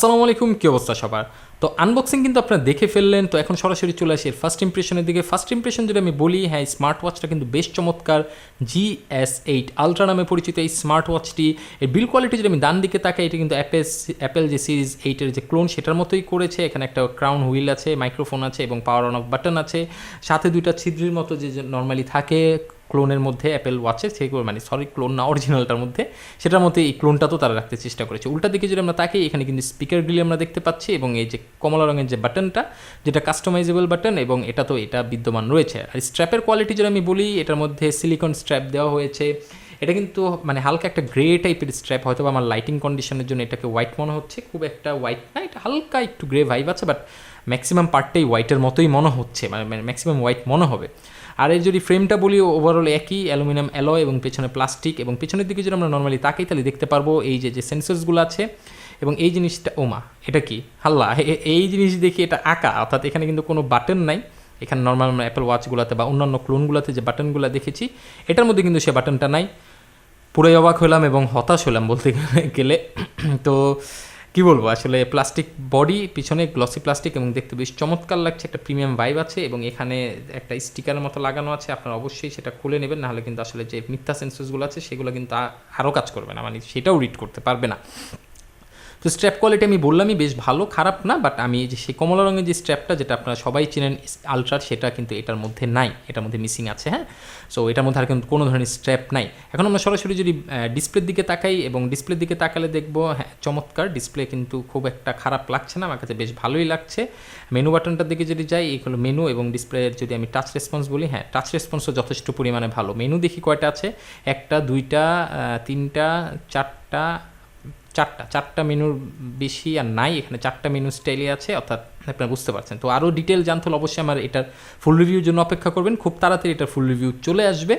আসসালামু আলাইকুম, কী অবস্থা সবার। তো আনবক্সিং কিন্তু আপনারা দেখে ফেললেন, তো এখন সরাসরি চলে আসি ফার্স্ট ইমপ্রেশনের দিকে। ফার্স্ট ইমপ্রেশন যদি আমি বলি, হ্যাঁ স্মার্ট ওয়াচটা কিন্তু বেশ চমৎকার। GS8 আলট্রা নামে পরিচিত এই স্মার্ট ওয়াচটি, এর বিল কোয়ালিটি যদি আমি ডান দিকে তাকাই, এটা কিন্তু অ্যাপেল যে সিরিজ 8-এর যে ক্লোন সেটার মতোই করেছে। এখানে একটা ক্রাউন হুইল আছে, মাইক্রোফোন আছে এবং পাওয়ার অন অফ বাটন আছে, সাথে দুইটা ছিদ্রির মতো যে নর্মালি থাকে ক্লোনের মধ্যে অ্যাপেল ওয়াচের, সেগুলো মানে ক্লোন না, অরিজিনালটার মধ্যে, সেটার মধ্যে এই ক্লোনটা তো তারা রাখতে চেষ্টা করেছে। উল্টা দিকে যদি আমরা তাকাই, এখানে কিন্তু স্পিকার গ্রিল আমরা দেখতে পাচ্ছি এবং এই যে কমলা রঙের যে বাটনটা, যেটা কাস্টমাইজেবল বাটন, এবং এটা বিদ্যমান রয়েছে। আর স্ট্র্যাপের কোয়ালিটি যদি আমি বলি, এটার মধ্যে সিলিকন স্ট্র্যাপ দেওয়া হয়েছে। এটা কিন্তু মানে হালকা একটা গ্রে টাইপের স্ট্র্যাপ, হয়তো আমার লাইটিং কন্ডিশনের জন্য এটাকে হোয়াইট মনে হচ্ছে, খুব একটা হোয়াইট না, এটা হালকা একটু গ্রে ভাইব আছে, বাট ম্যাক্সিমাম পার্টটাই হোয়াইটের মতোই মনে হচ্ছে, মানে ম্যাক্সিমাম হোয়াইট মনে হবে। আর এই যদি ফ্রেমটা বলি, ওভারঅল একই অ্যালুমিনিয়াম অ্যালয় এবং পেছনে প্লাস্টিক, এবং পেছনের দিকে যদি আমরা নর্মালি তাকাই তাহলে দেখতে পারবো এই যে সেন্সরসগুলো আছে, এবং এই জিনিসটা ওমা এটা কি হাল্লা, এই জিনিস দেখি এটা আঁকা, অর্থাৎ এখানে কিন্তু কোনো বাটন নাই। এখানে নর্মাল আমরা অ্যাপেল ওয়াচগুলোতে বা অন্যান্য ক্লোনগুলোতে যে বাটনগুলো দেখেছি, এটার মধ্যে কিন্তু সে বাটনটা নাই। পুরোই অবাক হলাম এবং হতাশ হলাম বলতে গেলে। তো কী বলবো, আসলে প্লাস্টিক বডি, পিছনে গ্লসি প্লাস্টিক, এবং দেখতে বেশ চমৎকার লাগছে, একটা প্রিমিয়াম ভাইব আছে, এবং এখানে একটা স্টিকারের মতো লাগানো আছে। আপনারা অবশ্যই সেটা খুলে নেবেন, নাহলে কিন্তু আসলে যে মিথ্যা সেন্সরসগুলো আছে সেগুলো কিন্তু আরও কাজ করবে না, মানে সেটাও রিড করতে পারবে না। তো স্ট্র্যাপ কোয়ালিটি আমি বললামই বেশ ভালো, খারাপ না, বাট আমি যে সেই কমলা রঙের যে স্ট্র্যাপটা, যেটা আপনারা সবাই চেনেন আলট্রার, সেটা কিন্তু এটার মধ্যে নাই, এটার মধ্যে মিসিং আছে। হ্যাঁ, সো এটার মধ্যে আর কিন্তু কোনো ধরনের স্ট্র্যাপ নাই। এখন আমরা সরাসরি যদি ডিসপ্লের দিকে তাকাই, এবং ডিসপ্লের দিকে তাকালে দেখবো হ্যাঁ চমৎকার ডিসপ্লে, কিন্তু খুব একটা খারাপ লাগছে না, আমার কাছে বেশ ভালোই লাগছে। মেনু বাটনটার দিকে যদি যাই, এই হলো মেনু, এবং ডিসপ্লের যদি আমি টাচ রেসপন্স বলি, হ্যাঁ টাচ রেসপন্সও যথেষ্ট পরিমাণে ভালো। মেনু দেখি কয়টা আছে, একটা, দুইটা, তিনটা, চারটা মেনুর বেশি আর নাই, এখানে 4টা মেনু স্টাইলই আছে, অর্থাৎ আপনারা বুঝতে পারছেন। তো আরও ডিটেল জানতে হলে অবশ্যই আমার এটার ফুল রিভিউর জন্য অপেক্ষা করবেন, খুব তাড়াতাড়ি এটার ফুল রিভিউ চলে আসবে।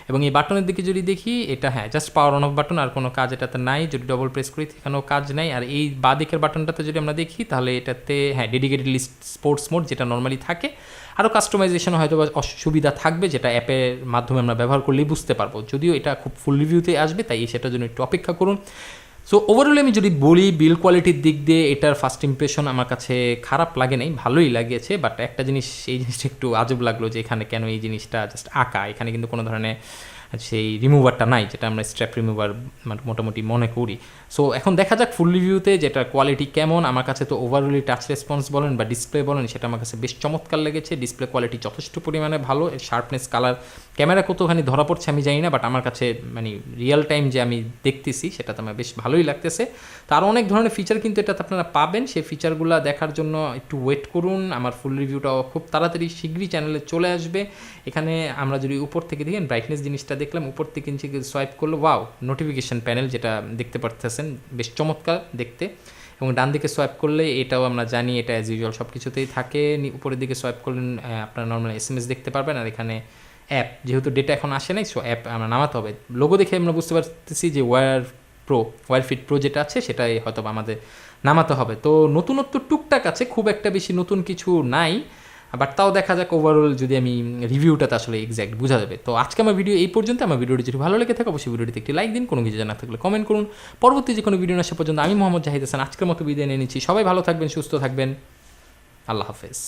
এবং এই বাটনের দিকে যদি দেখি, এটা হ্যাঁ just power on off button, আর কোনো কাজ এটাতে নাই। যদি ডবল প্রেস করি এখানেও কাজ নাই। আর এই বাঁ দিকের বাটনটাতে যদি আমরা দেখি, তাহলে এটাতে হ্যাঁ ডেডিকেটেড স্পোর্টস মোড, যেটা নর্মালি থাকে। আরও কাস্টমাইজেশন হয়তো বা সুবিধা থাকবে, যেটা অ্যাপের মাধ্যমে আমরা ব্যবহার করলেই বুঝতে পারবো, যদিও এটা খুব ফুল রিভিউতে আসবে, তাই সেটার জন্য একটু অপেক্ষা করুন। সো ওভারঅল আমি যদি বলি, বিল কোয়ালিটির দিক দিয়ে এটার ফার্স্ট ইমপ্রেশন আমার কাছে খারাপ লাগে নাই, ভালোই লাগিয়েছে। বাট একটা জিনিস, এই জিনিসটা একটু আজব লাগলো, যে এখানে কেন এই জিনিসটা জাস্ট আঁকা, এখানে কিন্তু কোনো ধরনের সেই রিমুভারটা নাই, যেটা আমরা স্ট্র্যাপ রিমুভার মোটামুটি মনে করি। সো এখন দেখা যাক ফুল রিভিউতে যেটা কোয়ালিটি কেমন। আমার কাছে তো ওভারঅলি টাচ রেসপন্স বলেন বা ডিসপ্লে বলেন, সেটা আমার কাছে বেশ চমৎকার লেগেছে। ডিসপ্লে কোয়ালিটি যথেষ্ট পরিমাণে ভালো, শার্পনেস, কালার, ক্যামেরা কতখানি ধরা পড়ছে আমি জানি না, বাট আমার কাছে মানে রিয়েল টাইম যে আমি দেখতেছি, সেটা তো আমার বেশ ভালোই লাগতেছে। তো আরও অনেক ধরনের ফিচার কিন্তু এটাতে আপনারা পাবেন, সেই ফিচারগুলো দেখার জন্য একটু ওয়েট করুন। আমার ফুল রিভিউটাও খুব তাড়াতাড়ি শীঘ্রই চ্যানেলে চলে আসবে। এখানে আমরা যদি উপর থেকে দেখেন, ব্রাইটনেস জিনিসটা দেখলাম, উপর থেকে সোয়াইপ করলো, ওয়াও নোটিফিকেশান প্যানেল যেটা দেখতে পারতেছেন, বেশ চমৎকার দেখতে। এবং ডান দিকে সোয়াইপ করলে এটাও আমরা জানি, এটা অ্যাজ ইউজুয়াল সব কিছুতেই থাকে। উপরের দিকে সোয়াইপ করলেন আপনারা নর্মাল SMS দেখতে পারবেন। আর এখানে অ্যাপ, যেহেতু ডেটা এখন আসে নাই, সো অ্যাপ আমরা নামাতে হবে। লোগো দেখে আমরা বুঝতে পারতেছি যে ওয়্যারফিট প্রো যেটা আছে, সেটাই হয়তো আমাদের নামাতে হবে। তো নতুনত্ব টুকটাক আছে, খুব একটা বেশি নতুন কিছু নাই, বাট তাও দেখা যাক ওভারঅল যদি আমি রিভিউটাতে আসলে এক্স্যাক্ট বোঝা যাবে। তো আজকে আমার ভিডিও এই পর্যন্ত। আমার ভিডিওটি যদি ভালো লেগে থাকে, অবশ্যই ভিডিওটিতে একটি লাইক দিন, কোনো কিছু জানা থাকলে কমেন্ট করুন। পরবর্তী যে কোনো ভিডিও আসা পর্যন্ত আমি মোহাম্মদ জাহিদ হাসান আজকের মতো বিদায় নিয়ে নিচ্ছি। সবাই ভালো থাকবেন, সুস্থ থাকবেন, আল্লাহ হাফেজ।